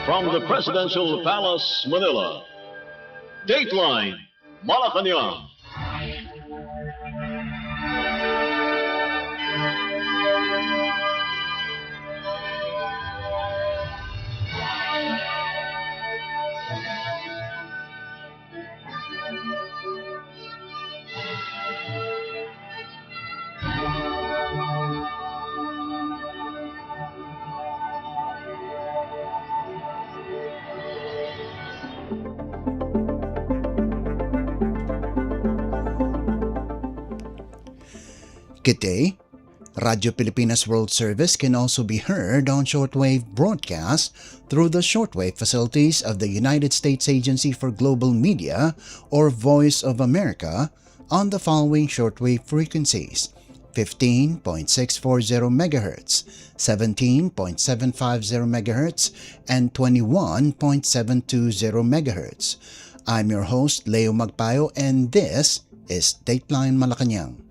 From the Presidential Palace, Manila, Dateline Malacañang. Good day. Radio Pilipinas World Service can also be heard on shortwave broadcast through the shortwave facilities of the United States Agency for Global Media or Voice of America on the following shortwave frequencies: 15.640 MHz, 17.750 MHz, and 21.720 MHz. I'm your host, Leo Magpayo, and this is Dateline Malacañang.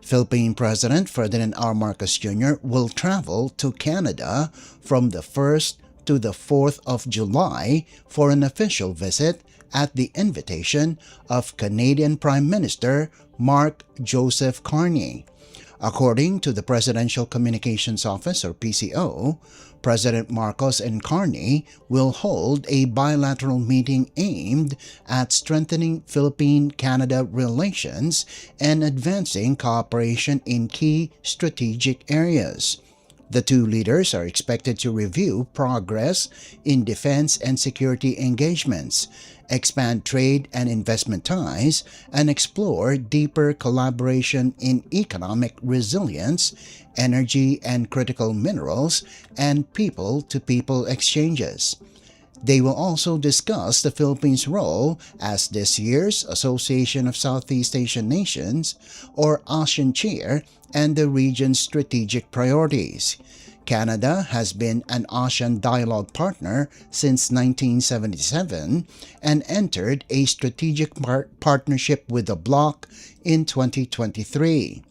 Philippine President Ferdinand R. Marcos Jr. will travel to Canada from the 1st to the 4th of July for an official visit at the invitation of Canadian Prime Minister Mark Joseph Carney. According to the Presidential Communications Office or PCO, President Marcos and Carney will hold a bilateral meeting aimed at strengthening Philippine-Canada relations and advancing cooperation in key strategic areas. The two leaders are expected to review progress in defense and security engagements, expand trade and investment ties, and explore deeper collaboration in economic resilience, energy and critical minerals, and people-to-people exchanges. They will also discuss the Philippines' role as this year's Association of Southeast Asian Nations, or ASEAN Chair, and the region's strategic priorities. Canada has been an ASEAN dialogue partner since 1977 and entered a strategic partnership with the bloc in 2023.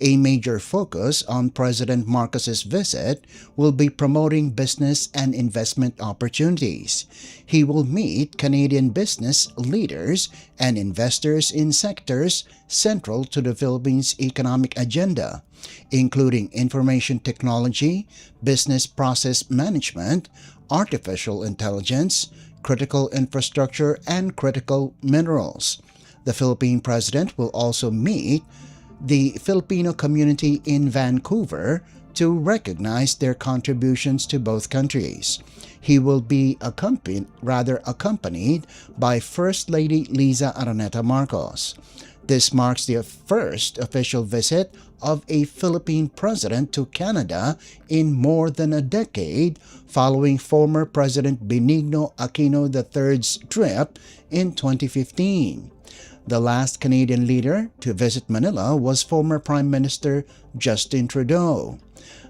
A major focus on President Marcos's visit will be promoting business and investment opportunities. He will meet Canadian business leaders and investors in sectors central to the Philippines' economic agenda, including information technology, business process management, artificial intelligence, critical infrastructure, and critical minerals. The Philippine president will also meet the Filipino community in Vancouver to recognize their contributions to both countries. He will be accompanied by First Lady Liza Araneta Marcos. This marks the first official visit of a Philippine president to Canada in more than a decade, following former President Benigno Aquino III's trip in 2015. The last Canadian leader to visit Manila was former Prime Minister Justin Trudeau.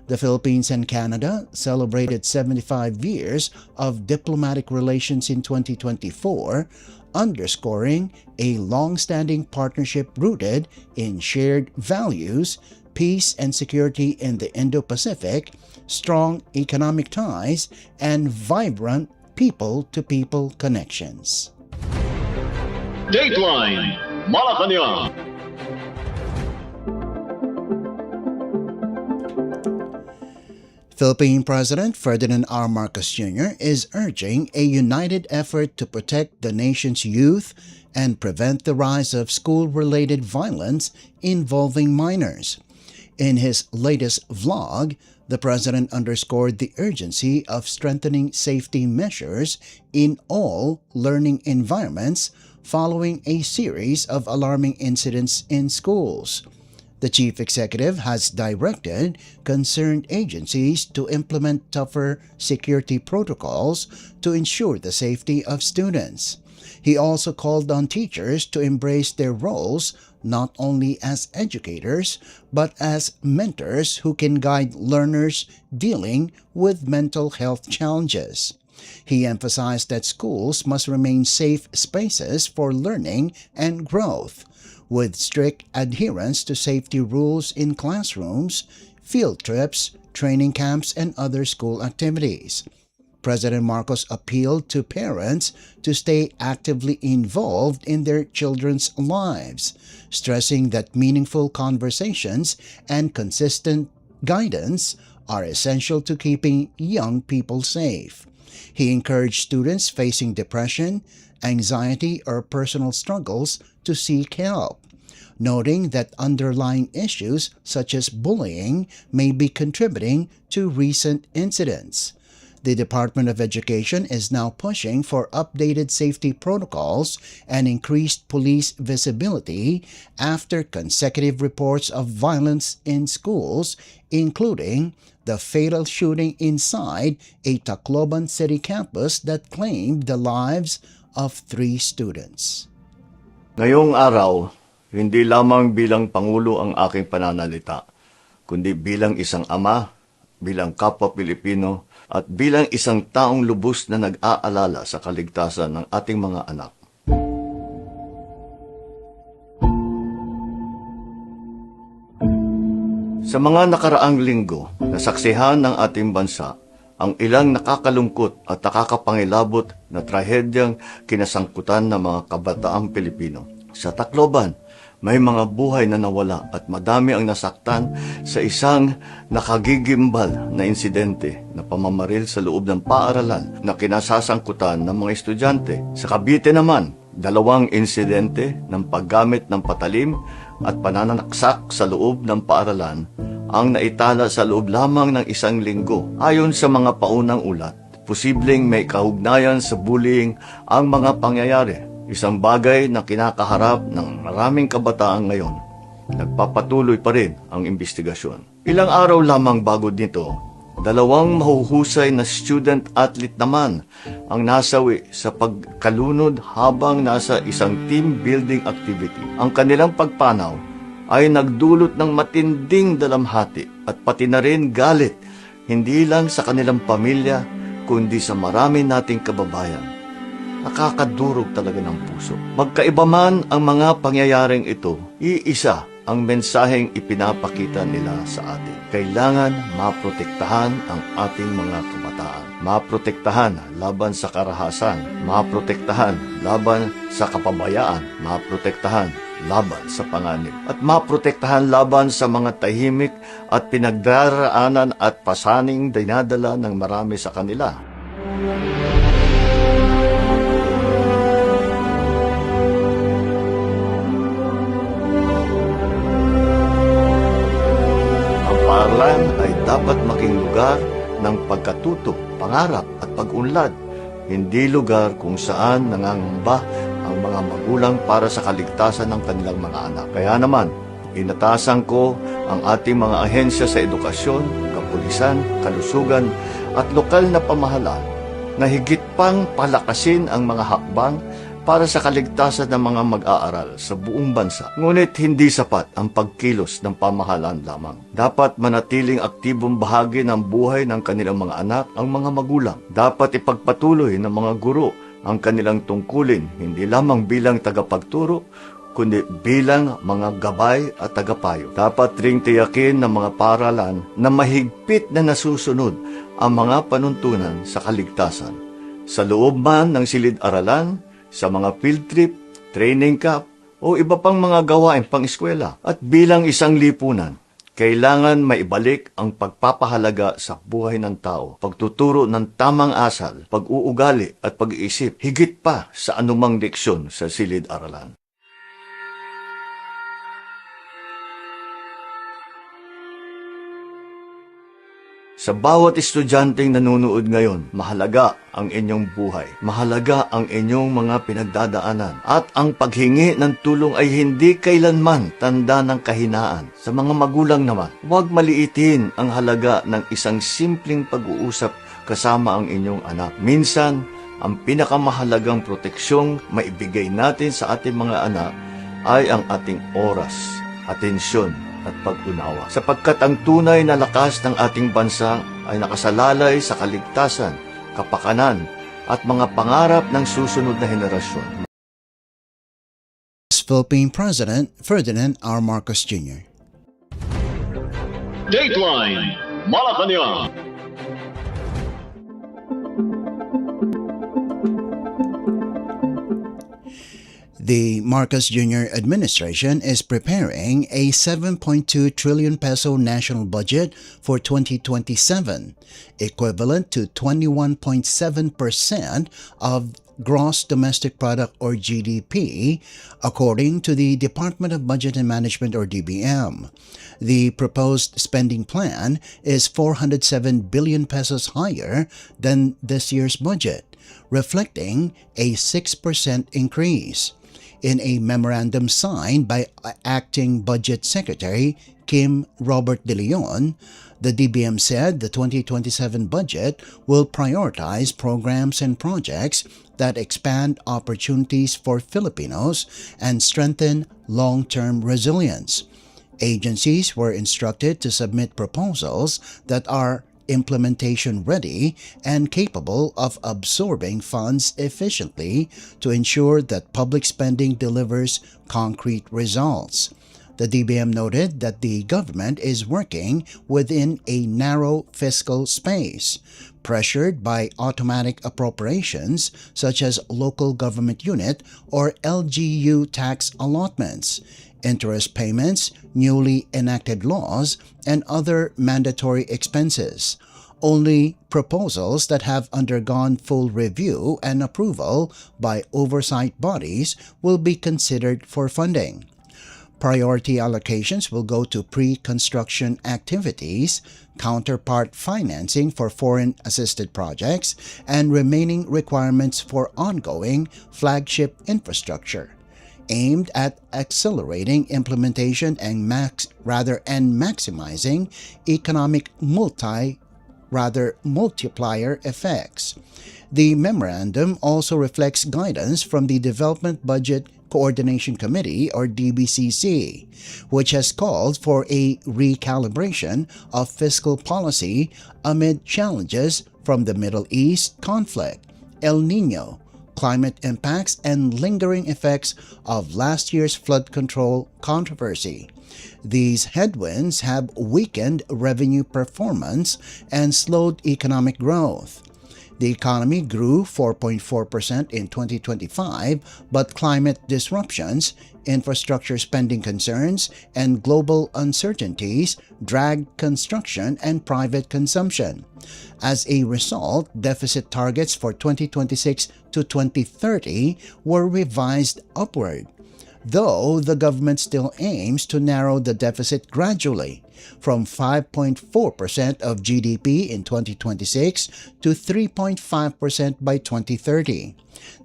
The Philippines and Canada celebrated 75 years of diplomatic relations in 2024, underscoring a long-standing partnership rooted in shared values, peace and security in the Indo-Pacific, strong economic ties, and vibrant people-to-people connections. Dateline Malacañang. Philippine President Ferdinand R. Marcos Jr. is urging a united effort to protect the nation's youth and prevent the rise of school-related violence involving minors. In his latest vlog, the president underscored the urgency of strengthening safety measures in all learning environments following a series of alarming incidents in schools. The chief executive has directed concerned agencies to implement tougher security protocols to ensure the safety of students. He also called on teachers to embrace their roles not only as educators but as mentors who can guide learners dealing with mental health challenges. He emphasized that schools must remain safe spaces for learning and growth, with strict adherence to safety rules in classrooms, field trips, training camps, and other school activities. President Marcos appealed to parents to stay actively involved in their children's lives, stressing that meaningful conversations and consistent guidance are essential to keeping young people safe. He encouraged students facing depression, anxiety, or personal struggles to seek help, noting that underlying issues such as bullying may be contributing to recent incidents. The Department of Education is now pushing for updated safety protocols and increased police visibility after consecutive reports of violence in schools, including the fatal shooting inside a Tacloban City campus that claimed the lives of 3 students. Ngayong araw, hindi lamang bilang Pangulo ang aking pananalita, kundi bilang isang ama, bilang kapwa Pilipino, at bilang isang taong lubos na nag-aalala sa kaligtasan ng ating mga anak. Sa mga nakaraang linggo, nasaksihan ng ating bansa ang ilang nakakalungkot at nakakapangilabot na trahedyang kinasangkutan ng mga kabataang Pilipino. Sa Tacloban, may mga buhay na nawala at madami ang nasaktan sa isang nakagigimbal na insidente na pamamaril sa loob ng paaralan na kinasasangkutan ng mga estudyante. Sa Cavite naman, 2 insidente ng paggamit ng patalim at pananaksak sa loob ng paaralan ang naitala sa loob lamang ng 1 linggo. Ayon sa mga paunang ulat, posibleng may kaugnayan sa bullying ang mga pangyayari. Isang bagay na kinakaharap ng maraming kabataan ngayon. Nagpapatuloy pa rin ang investigasyon. Ilang araw lamang bago nito, 2 mahuhusay na student-athlete naman ang nasawi sa pagkalunod habang nasa isang team building activity. Ang kanilang pagpanaw ay nagdulot ng matinding dalamhati at pati na rin galit, hindi lang sa kanilang pamilya, kundi sa marami nating kababayan. Nakakadurog talaga ng puso. Magkaiba man ang mga pangyayaring ito, iisa ang mensaheng ipinapakita nila sa atin. Kailangan maprotektahan ang ating mga kabataan. Maprotektahan laban sa karahasan. Maprotektahan laban sa kapabayaan. Maprotektahan laban sa panganib. At maprotektahan laban sa mga tahimik at pinagdaraanan at pasaning dinadala ng marami sa kanila. Paaralan ay dapat maging lugar ng pagkatuto, pangarap at pag-unlad, hindi lugar kung saan nangangamba ang mga magulang para sa kaligtasan ng kanilang mga anak. Kaya naman, inatasan ko ang ating mga ahensya sa edukasyon, kapulisan, kalusugan at lokal na pamahalaan na higit pang palakasin ang mga hakbang para sa kaligtasan ng mga mag-aaral sa buong bansa. Ngunit hindi sapat ang pagkilos ng pamahalaan lamang. Dapat manatiling aktibong bahagi ng buhay ng kanilang mga anak ang mga magulang. Dapat ipagpatuloy ng mga guro ang kanilang tungkulin, hindi lamang bilang tagapagturo, kundi bilang mga gabay at tagapayo. Dapat ring tiyakin ng mga paaralan na mahigpit na nasusunod ang mga panuntunan sa kaligtasan. Sa loob man ng silid-aralan, sa mga field trip, training camp, o iba pang mga gawain pang-eskwela. At bilang isang lipunan, kailangan maibalik ang pagpapahalaga sa buhay ng tao, pagtuturo ng tamang asal, pag-uugali at pag-iisip, higit pa sa anumang leksyon sa silid-aralan. Sa bawat estudyanteng nanonood ngayon, mahalaga ang inyong buhay. Mahalaga ang inyong mga pinagdadaanan. At ang paghingi ng tulong ay hindi kailanman tanda ng kahinaan. Sa mga magulang naman, huwag maliitin ang halaga ng isang simpleng pag-uusap kasama ang inyong anak. Minsan, ang pinakamahalagang proteksyong maibigay natin sa ating mga anak ay ang ating oras, atensyon, at pag-unawa. Sapagkat ang tunay na lakas ng ating bansa ay nakasalalay sa kaligtasan, kapakanan, at mga pangarap ng susunod na henerasyon. Philippine President Ferdinand R. Marcos Jr. Dateline Malacañang. The Marcos Jr. administration is preparing a 7.2 trillion peso national budget for 2027, equivalent to 21.7% of gross domestic product or GDP, according to the Department of Budget and Management or DBM. The proposed spending plan is 407 billion pesos higher than this year's budget, reflecting a 6% increase. In a memorandum signed by Acting Budget Secretary Kim Robert De Leon, the DBM said the 2027 budget will prioritize programs and projects that expand opportunities for Filipinos and strengthen long-term resilience. Agencies were instructed to submit proposals that are implementation ready and capable of absorbing funds efficiently to ensure that public spending delivers concrete results. The DBM noted that the government is working within a narrow fiscal space, pressured by automatic appropriations such as local government unit or LGU tax allotments, interest payments, newly enacted laws, and other mandatory expenses. Only proposals that have undergone full review and approval by oversight bodies will be considered for funding. Priority allocations will go to pre-construction activities, counterpart financing for foreign-assisted projects, and remaining requirements for ongoing flagship infrastructure, aimed at accelerating implementation and maximizing economic multiplier effects. The memorandum also reflects guidance from the Development Budget Coordination Committee or DBCC, which has called for a recalibration of fiscal policy amid challenges from the Middle East conflict, El Nino, climate impacts, and lingering effects of last year's flood control controversy. These headwinds have weakened revenue performance and slowed economic growth. The economy grew 4.4% in 2025, but climate disruptions, infrastructure spending concerns, and global uncertainties dragged construction and private consumption. As a result, deficit targets for 2026 to 2030 were revised upward, though the government still aims to narrow the deficit gradually, from 5.4% of GDP in 2026 to 3.5% by 2030.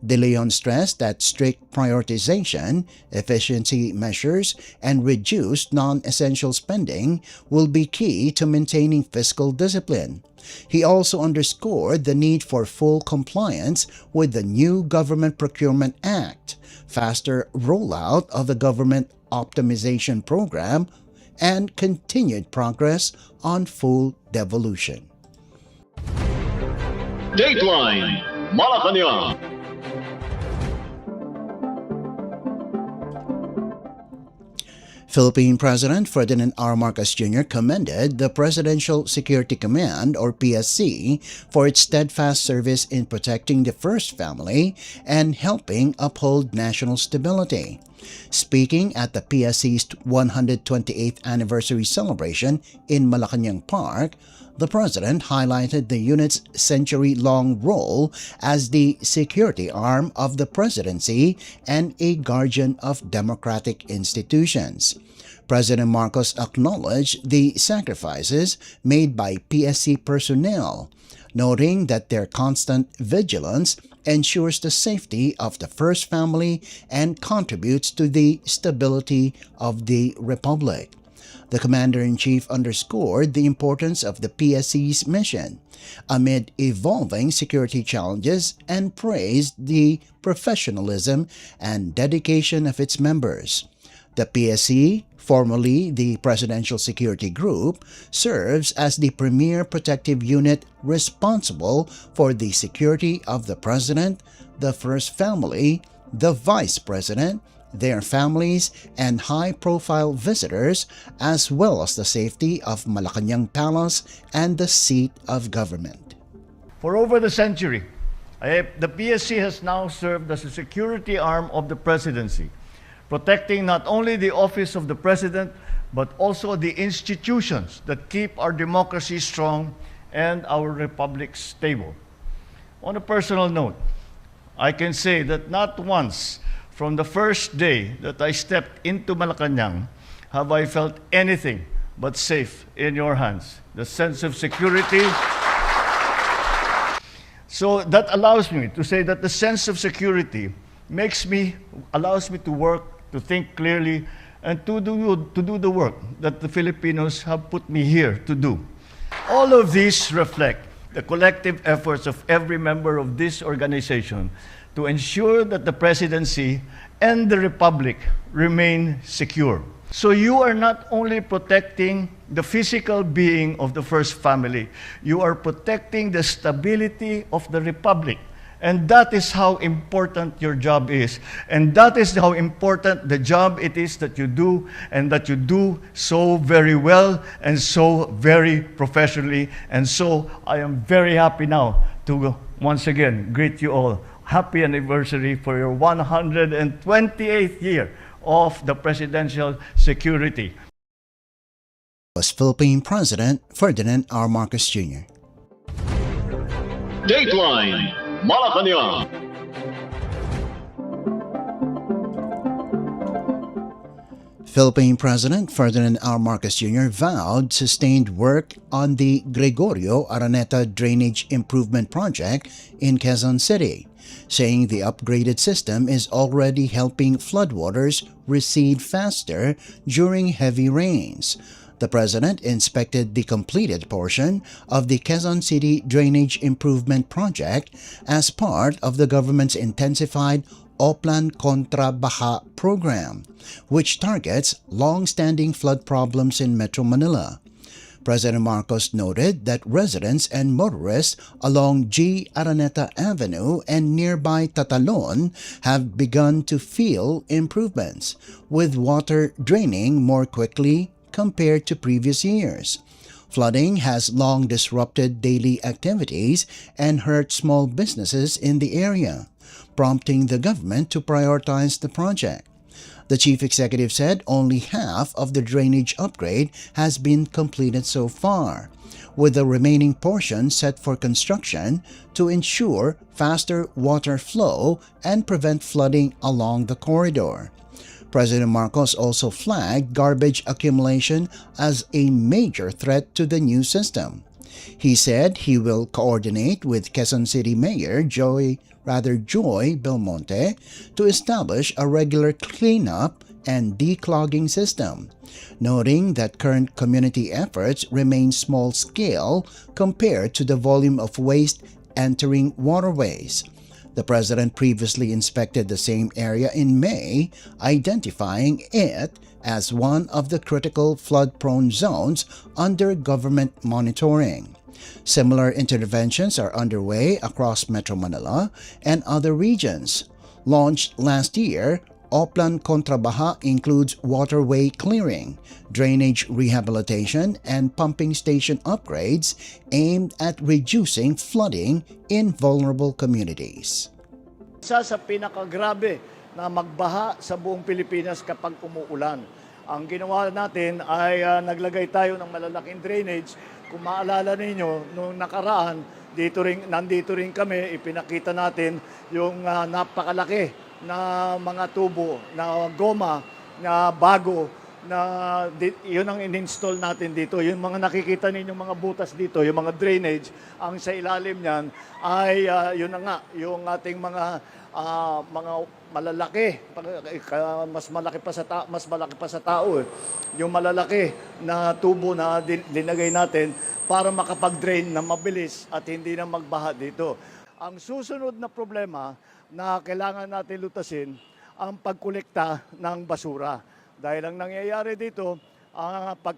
De Leon stressed that strict prioritization, efficiency measures, and reduced non-essential spending will be key to maintaining fiscal discipline. He also underscored the need for full compliance with the new Government Procurement Act, faster rollout of the Government Optimization Program, and continued progress on full devolution. Dateline Malacañang. Philippine President Ferdinand R. Marcos Jr. commended the Presidential Security Command or PSC for its steadfast service in protecting the first family and helping uphold national stability. Speaking at the PSC's 128th anniversary celebration in Malacañang Park, the President highlighted the unit's century-long role as the security arm of the presidency and a guardian of democratic institutions. President Marcos acknowledged the sacrifices made by PSC personnel, noting that their constant vigilance ensures the safety of the first family and contributes to the stability of the Republic. The Commander-in-Chief underscored the importance of the PSC's mission amid evolving security challenges and praised the professionalism and dedication of its members. The PSC, formerly the Presidential Security Group, serves as the premier protective unit responsible for the security of the President, the First Family, the Vice President, their families, and high-profile visitors, as well as the safety of Malacañang Palace and the seat of government. For over the century, The PSC has now served as a security arm of the presidency, protecting not only the office of the president, but also the institutions that keep our democracy strong and our republic stable. On a personal note, I can say that not once from the first day that I stepped into Malacañang have I felt anything but safe in your hands. The sense of security. So that allows me to say that the sense of security allows me to work, to think clearly, and to do the work that the Filipinos have put me here to do. All of these reflect the collective efforts of every member of this organization to ensure that the presidency and the republic remain secure. So you are not only protecting the physical being of the first family, you are protecting the stability of the republic. And that is how important your job is. And that is how important the job it is that you do, and that you do so very well and so very professionally. And so I am very happy now to once again greet you all. Happy anniversary for your 128th year of the presidential security. Was Philippine President Ferdinand R. Marcos Jr. Dateline Malacañang. Philippine President Ferdinand R. Marcos Jr. vowed sustained work on the Gregorio Araneta Drainage Improvement Project in Quezon City, saying the upgraded system is already helping floodwaters recede faster during heavy rains. The President inspected the completed portion of the Quezon City Drainage Improvement Project as part of the government's intensified Oplan Contra Baha program, which targets long-standing flood problems in Metro Manila. President Marcos noted that residents and motorists along G. Araneta Avenue and nearby Tatalon have begun to feel improvements, with water draining more quickly compared to previous years. Flooding has long disrupted daily activities and hurt small businesses in the area, prompting the government to prioritize the project. The chief executive said only half of the drainage upgrade has been completed so far, with the remaining portion set for construction to ensure faster water flow and prevent flooding along the corridor. President Marcos also flagged garbage accumulation as a major threat to the new system. He said he will coordinate with Quezon City Mayor Joy Belmonte to establish a regular cleanup and declogging system, noting that current community efforts remain small-scale compared to the volume of waste entering waterways. The President previously inspected the same area in May, identifying it as one of the critical flood-prone zones under government monitoring. Similar interventions are underway across Metro Manila and other regions. Launched last year, Oplan Contra Baha includes waterway clearing, drainage rehabilitation, and pumping station upgrades aimed at reducing flooding in vulnerable communities. Isa sa pinakagrabe na magbaha sa buong Pilipinas kapag umuulan. Ang ginawa natin ay naglagay tayo ng malalaking drainage. Kung maalala ninyo, nung nakaraan, nandito rin kami, ipinakita natin yung napakalaki na mga tubo, na goma, na bago, na yun ang in-install natin dito. Yung mga nakikita ninyo mga butas dito, yung mga drainage, ang sa ilalim niyan ay yun na nga, yung ating mga malalaki, mas malaki pa sa tao. Yung malalaki na tubo na linagay natin para makapag-drain na mabilis at hindi na magbaha dito. Ang susunod na problema na kailangan natin lutasin ang pagkolekta ng basura. Dahil ang nangyayari dito, pag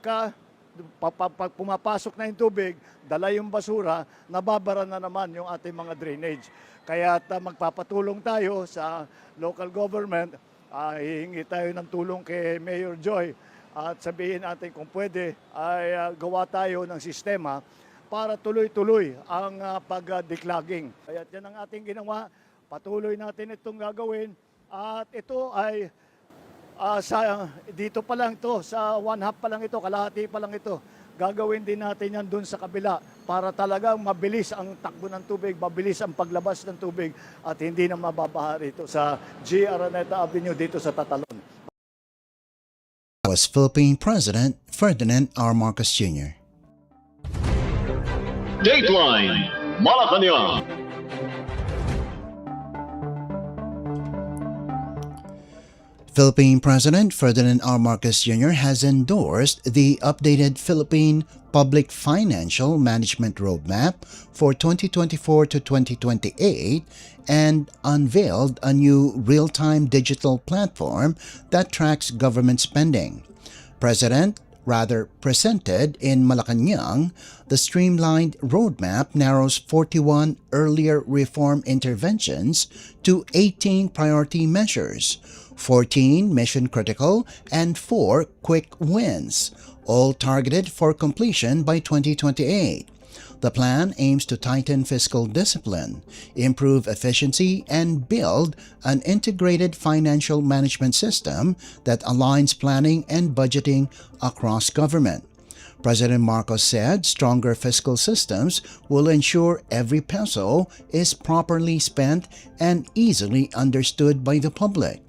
pumapasok na yung tubig, dala yung basura, nababara na naman yung ating mga drainage. Kaya magpapatulong tayo sa local government, hihingi tayo ng tulong kay Mayor Joy at sabihin natin kung pwede ay gawa tayo ng sistema para tuloy-tuloy ang pag-declogging. Kaya yan ang ating ginawa. Patuloy natin itong gagawin at ito ay dito pa lang ito, sa 1/2 pa lang ito, kalahati pa lang ito. Gagawin din natin yan dun sa kabila para talagang mabilis ang takbo ng tubig, mabilis ang paglabas ng tubig at hindi na mababaha rito sa G. Araneta Avenue dito sa Tatalon. Was Philippine President Ferdinand R. Marcos Jr. Dateline Malacañang. Philippine President Ferdinand R. Marcos Jr. has endorsed the updated Philippine Public Financial Management Roadmap for 2024 to 2028 and unveiled a new real-time digital platform that tracks government spending. Presented in Malacañang, the streamlined roadmap narrows 41 earlier reform interventions to 18 priority measures, 14 mission-critical, and 4 quick wins, all targeted for completion by 2028. The plan aims to tighten fiscal discipline, improve efficiency, and build an integrated financial management system that aligns planning and budgeting across government. President Marcos said stronger fiscal systems will ensure every peso is properly spent and easily understood by the public.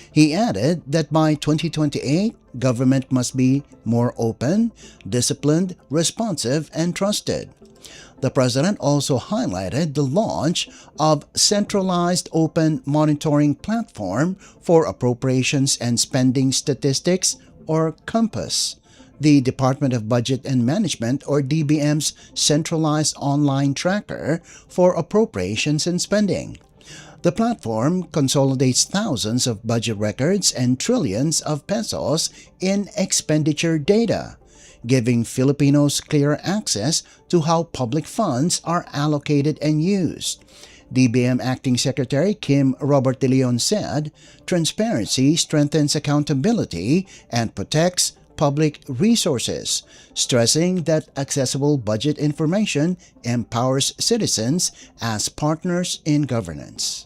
He added that by 2028, government must be more open, disciplined, responsive, and trusted. The president also highlighted the launch of Centralized Open Monitoring Platform for Appropriations and Spending Statistics, or COMPAS, the Department of Budget and Management, or DBM's centralized online tracker for appropriations and spending. The platform consolidates thousands of budget records and trillions of pesos in expenditure data, giving Filipinos clear access to how public funds are allocated and used. DBM Acting Secretary Kim Robert De Leon said, transparency strengthens accountability and protects public resources, stressing that accessible budget information empowers citizens as partners in governance.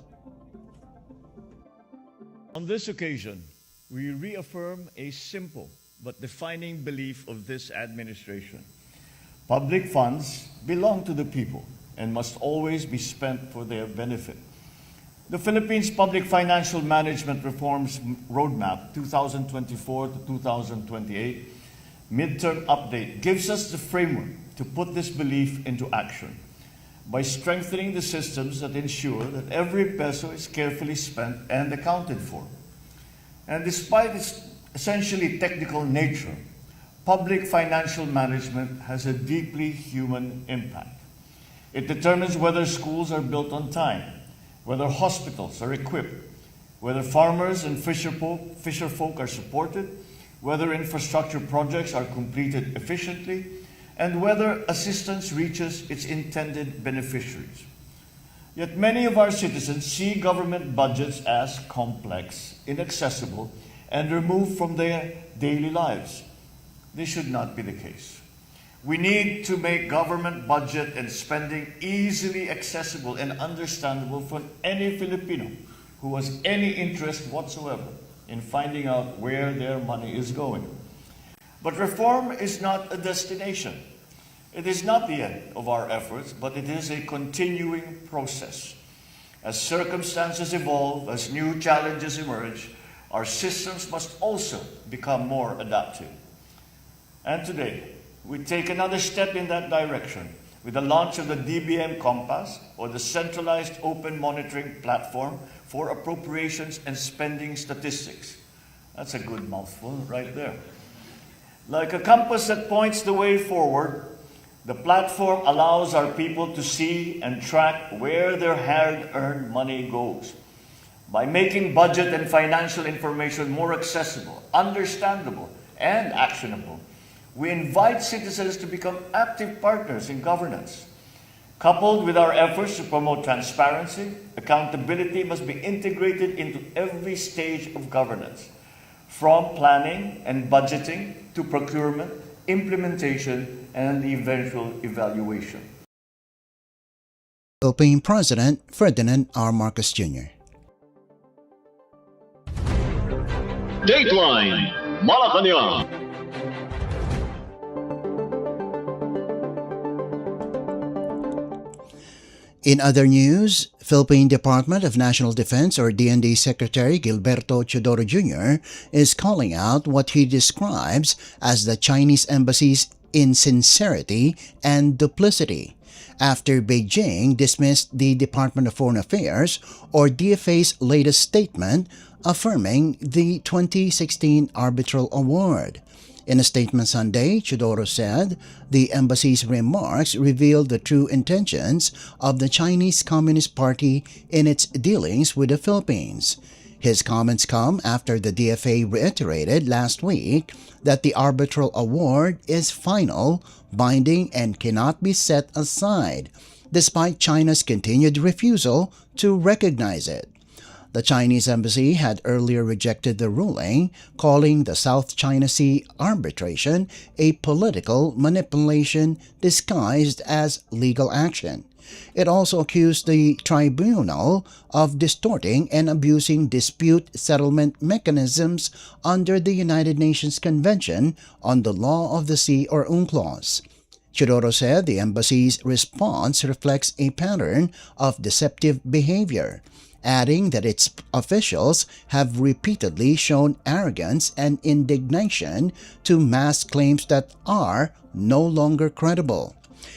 On this occasion, we reaffirm a simple but defining belief of this administration. Public funds belong to the people and must always be spent for their benefit. The Philippines Public Financial Management Reforms Roadmap 2024 to 2028 midterm update gives us the framework to put this belief into action by strengthening the systems that ensure that every peso is carefully spent and accounted for. And despite its essentially technical nature, public financial management has a deeply human impact. It determines whether schools are built on time, whether hospitals are equipped, whether farmers and fisherfolk are supported, whether infrastructure projects are completed efficiently, and whether assistance reaches its intended beneficiaries. Yet many of our citizens see government budgets as complex, inaccessible, and removed from their daily lives. This should not be the case. We need to make government budget and spending easily accessible and understandable for any Filipino who has any interest whatsoever in finding out where their money is going. But reform is not a destination. It is not the end of our efforts, but it is a continuing process. As circumstances evolve, as new challenges emerge, our systems must also become more adaptive. And today, we take another step in that direction with the launch of the DBM Compass, or the Centralized Open Monitoring Platform for Appropriations and Spending Statistics. That's a good mouthful right there. Like a compass that points the way forward, the platform allows our people to see and track where their hard-earned money goes. By making budget and financial information more accessible, understandable, and actionable, we invite citizens to become active partners in governance. Coupled with our efforts to promote transparency, accountability must be integrated into every stage of governance, from planning and budgeting to procurement, implementation, and the eventual evaluation. Philippine President Ferdinand R. Marcos Jr. Dateline Malacañang. In other news, Philippine Department of National Defense or DND Secretary Gilberto Chodoro Jr. is calling out what he describes as the Chinese embassy's insincerity and duplicity after Beijing dismissed the Department of Foreign Affairs or DFA's latest statement affirming the 2016 arbitral award. In a statement Sunday, Chodoro said the embassy's remarks revealed the true intentions of the Chinese Communist Party in its dealings with the Philippines. His comments come after the DFA reiterated last week that the arbitral award is final, binding, and cannot be set aside, despite China's continued refusal to recognize it. The Chinese embassy had earlier rejected the ruling, calling the South China Sea arbitration a political manipulation disguised as legal action. It also accused the tribunal of distorting and abusing dispute settlement mechanisms under the United Nations Convention on the Law of the Sea or UNCLOS. Chodoro said the embassy's response reflects a pattern of deceptive behavior, adding that its officials have repeatedly shown arrogance and indignation to mask claims that are no longer credible.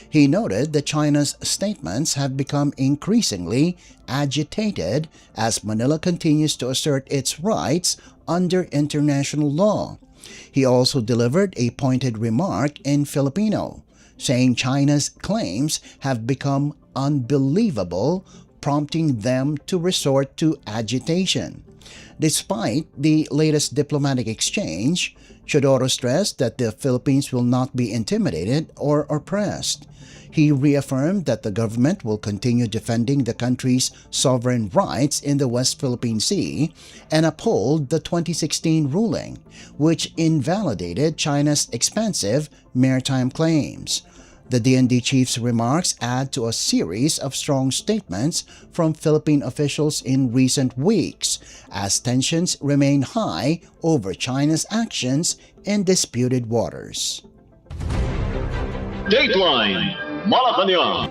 He noted that China's statements have become increasingly agitated as Manila continues to assert its rights under international law. He also delivered a pointed remark in Filipino, saying China's claims have become unbelievable, prompting them to resort to agitation. Despite the latest diplomatic exchange, Chodoro stressed that the Philippines will not be intimidated or oppressed. He reaffirmed that the government will continue defending the country's sovereign rights in the West Philippine Sea and uphold the 2016 ruling, which invalidated China's expansive maritime claims. The DND chief's remarks add to a series of strong statements from Philippine officials in recent weeks, as tensions remain high over China's actions in disputed waters. Dateline Malacañang.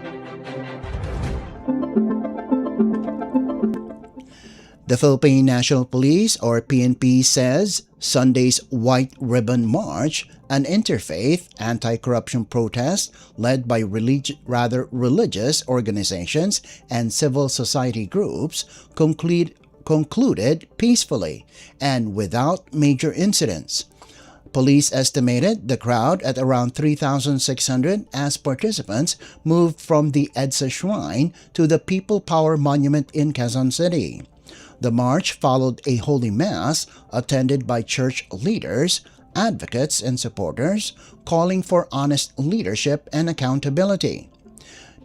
The Philippine National Police or PNP says Sunday's White Ribbon March, an interfaith anti-corruption protest led by religious organizations and civil society groups, concluded peacefully and without major incidents. Police estimated the crowd at around 3,600 as participants moved from the EDSA Shrine to the People Power Monument in Quezon City. The march followed a holy mass attended by church leaders, advocates, and supporters, calling for honest leadership and accountability.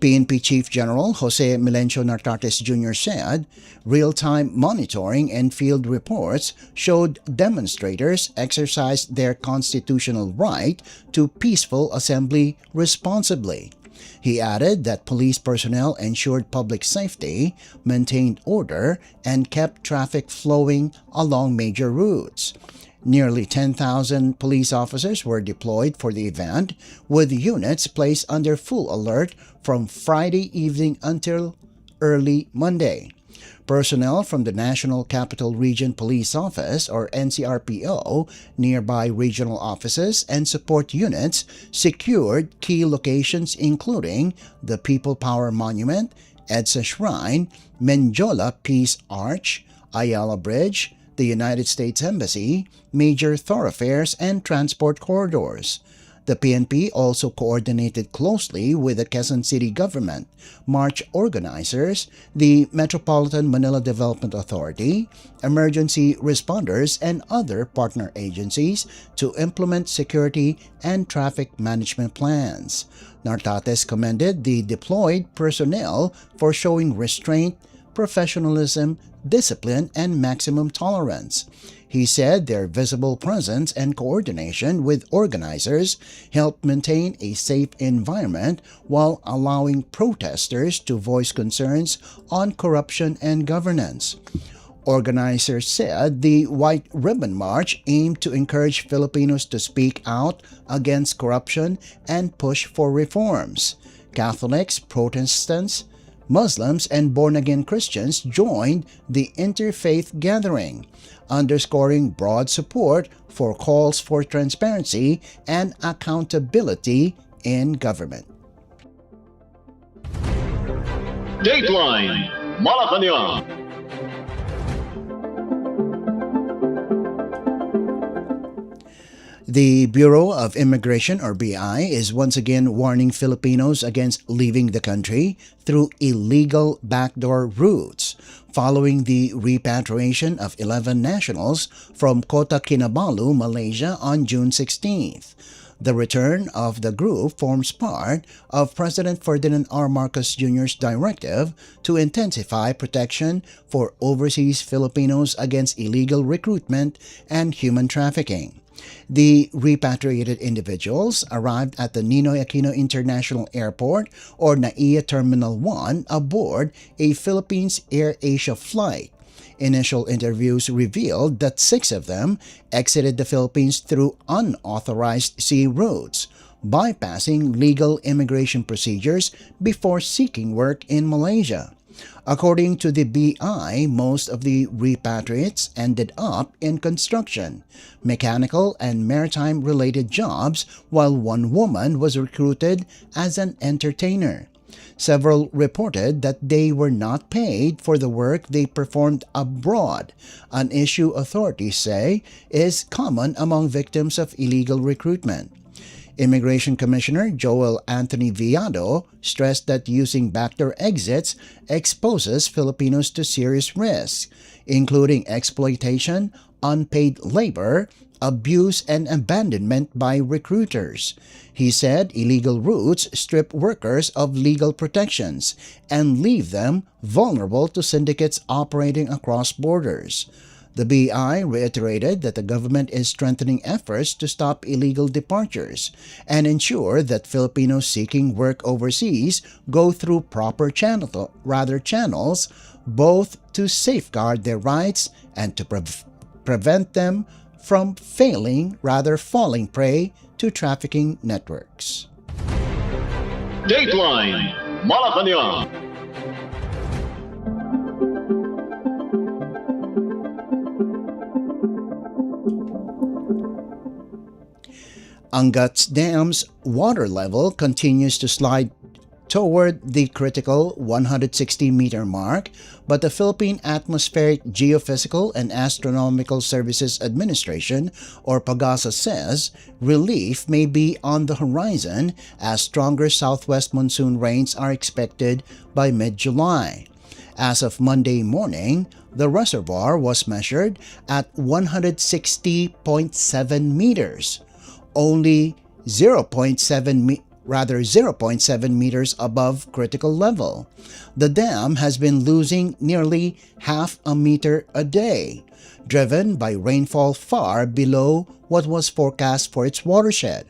PNP Chief General Jose Melencio Nartates Jr. said real-time monitoring and field reports showed demonstrators exercised their constitutional right to peaceful assembly responsibly. He added that police personnel ensured public safety, maintained order, and kept traffic flowing along major routes. Nearly 10,000 police officers were deployed for the event, with units placed under full alert from Friday evening until early Monday. Personnel from the National Capital Region Police Office or NCRPO, nearby regional offices, and support units secured key locations including the People Power Monument, EDSA Shrine, Menjola Peace Arch, Ayala Bridge, the United States Embassy, major thoroughfares, and transport corridors. The PNP also coordinated closely with the Quezon City government, march organizers, the Metropolitan Manila Development Authority, emergency responders, and other partner agencies to implement security and traffic management plans. Nartates commended the deployed personnel for showing restraint, professionalism, discipline, and maximum tolerance. He said their visible presence and coordination with organizers helped maintain a safe environment while allowing protesters to voice concerns on corruption and governance. Organizers said the White Ribbon March aimed to encourage Filipinos to speak out against corruption and push for reforms. Catholics, Protestants, Muslims, and born-again Christians joined the interfaith gathering, underscoring broad support for calls for transparency and accountability in government. Dateline Malacañang. The Bureau of Immigration, or BI, is once again warning Filipinos against leaving the country through illegal backdoor routes, following the repatriation of 11 nationals from Kota Kinabalu, Malaysia on June 16th. The return of the group forms part of President Ferdinand R. Marcos Jr.'s directive to intensify protection for overseas Filipinos against illegal recruitment and human trafficking. The repatriated individuals arrived at the Ninoy Aquino International Airport, or NAIA Terminal 1, aboard a Philippines Air Asia flight. Initial interviews revealed that 6 of them exited the Philippines through unauthorized sea routes, bypassing legal immigration procedures before seeking work in Malaysia. According to the BI, most of the repatriates ended up in construction, mechanical, and maritime-related jobs, while one woman was recruited as an entertainer. Several reported that they were not paid for the work they performed abroad, an issue authorities say is common among victims of illegal recruitment. Immigration Commissioner Joel Anthony Villado stressed that using backdoor exits exposes Filipinos to serious risks, including exploitation, unpaid labor, abuse, and abandonment by recruiters. He said illegal routes strip workers of legal protections and leave them vulnerable to syndicates operating across borders. The BI reiterated that the government is strengthening efforts to stop illegal departures and ensure that Filipinos seeking work overseas go through proper channels, both to safeguard their rights and to prevent them from falling prey to trafficking networks. Dateline Malacañang. Angat's Dam's water level continues to slide toward the critical 160-meter mark, but the Philippine Atmospheric Geophysical and Astronomical Services Administration, or PAGASA, says relief may be on the horizon as stronger southwest monsoon rains are expected by mid-July. As of Monday morning, the reservoir was measured at 160.7 meters, only 0.7 meters above critical level. The dam has been losing nearly half a meter a day, driven by rainfall far below what was forecast for its watershed.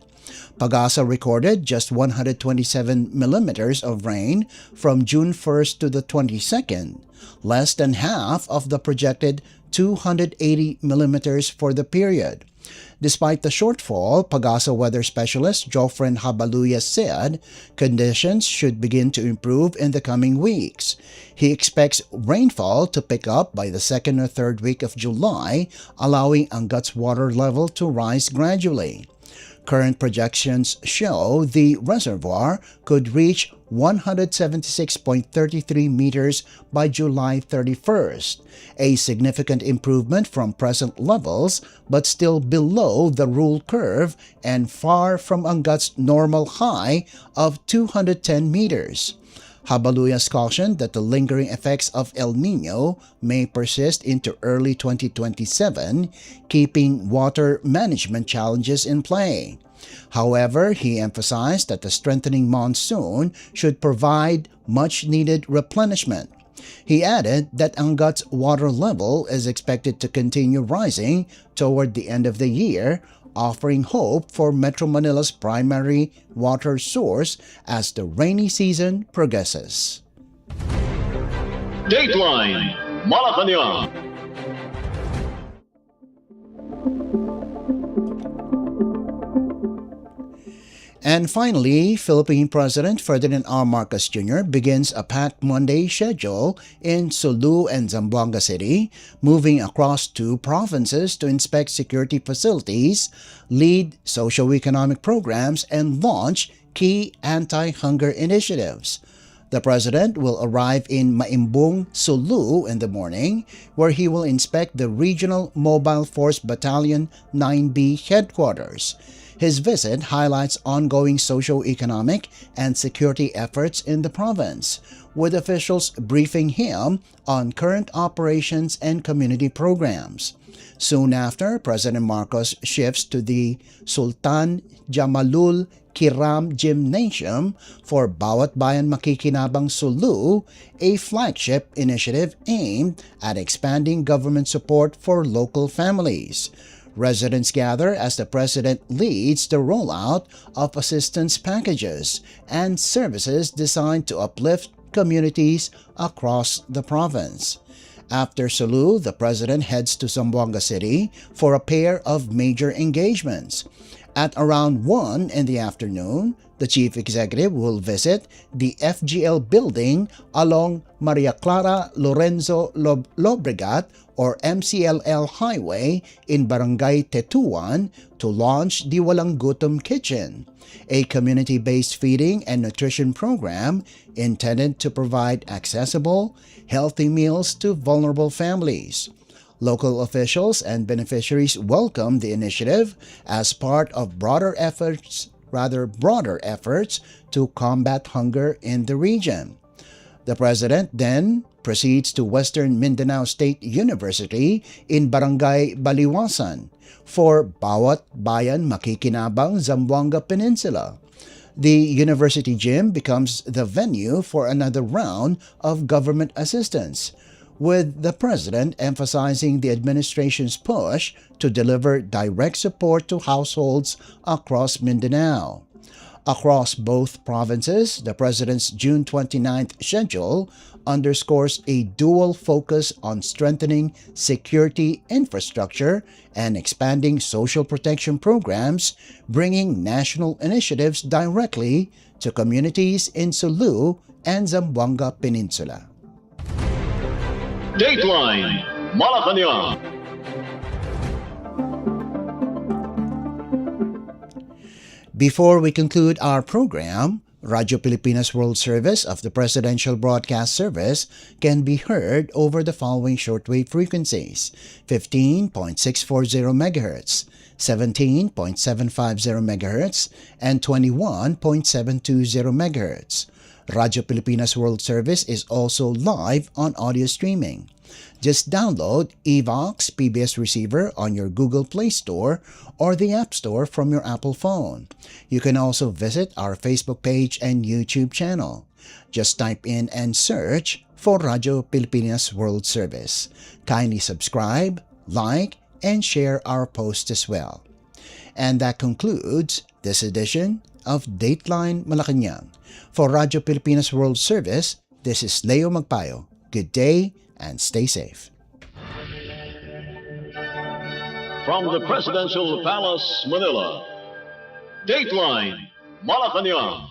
PAGASA recorded just 127 millimeters of rain from June 1st to the 22nd, less than half of the projected 280 millimeters for the period. Despite the shortfall, PAGASA weather specialist Jofren Habaluya said conditions should begin to improve in the coming weeks. He expects rainfall to pick up by the second or third week of July, allowing Angat's water level to rise gradually. Current projections show the reservoir could reach 176.33 meters by July 31st, a significant improvement from present levels but still below the rule curve and far from Angat's normal high of 210 meters. Habaluyas cautioned that the lingering effects of El Niño may persist into early 2027, keeping water management challenges in play. However, he emphasized that the strengthening monsoon should provide much-needed replenishment. He added that Angat's water level is expected to continue rising toward the end of the year, offering hope for Metro Manila's primary water source as the rainy season progresses. Dateline Malacañang. And finally, Philippine President Ferdinand R. Marcos Jr. begins a packed Monday schedule in Sulu and Zamboanga City, moving across two provinces to inspect security facilities, lead socio-economic programs, and launch key anti-hunger initiatives. The president will arrive in Maimbung, Sulu in the morning, where he will inspect the Regional Mobile Force Battalion 9B headquarters. His visit highlights ongoing socio-economic and security efforts in the province, with officials briefing him on current operations and community programs. Soon after, President Marcos shifts to the Sultan Jamalul Kiram Gymnasium for Bawat Bayan Makikinabang Sulu, a flagship initiative aimed at expanding government support for local families. Residents gather as the president leads the rollout of assistance packages and services designed to uplift communities across the province. After Sulu, the president heads to Zamboanga City for a pair of major engagements. At around 1 in the afternoon, the chief executive will visit the FGL building along Maria Clara Lorenzo Lobregat or MCLL Highway in Barangay Tetuan to launch the Walang Gutom Kitchen, a community-based feeding and nutrition program intended to provide accessible, healthy meals to vulnerable families. Local officials and beneficiaries welcome the initiative as part of broader efforts to combat hunger in the region. The president then proceeds to Western Mindanao State University in Barangay Baliwasan for Bawat Bayan Makikinabang Zamboanga Peninsula. The university gym becomes the venue for another round of government assistance, with the president emphasizing the administration's push to deliver direct support to households across Mindanao. Across both provinces, the president's June 29th schedule underscores a dual focus on strengthening security infrastructure and expanding social protection programs, bringing national initiatives directly to communities in Sulu and Zamboanga Peninsula. Dateline Malacañang. Before we conclude our program, Radyo Pilipinas World Service of the Presidential Broadcast Service can be heard over the following shortwave frequencies: 15.640 MHz, 17.750 MHz, and 21.720 MHz. Radyo Pilipinas World Service is also live on audio streaming. Just download Evox PBS Receiver on your Google Play Store or the App Store from your Apple phone. You can also visit our Facebook page and YouTube channel. Just type in and search for Radyo Pilipinas World Service. Kindly subscribe, like, and share our post as well. And that concludes this edition of Dateline Malacañang. For Radyo Pilipinas World Service, this is Leo Magpayo. Good day and stay safe. From the Presidential Palace, Manila, Dateline Malacañang.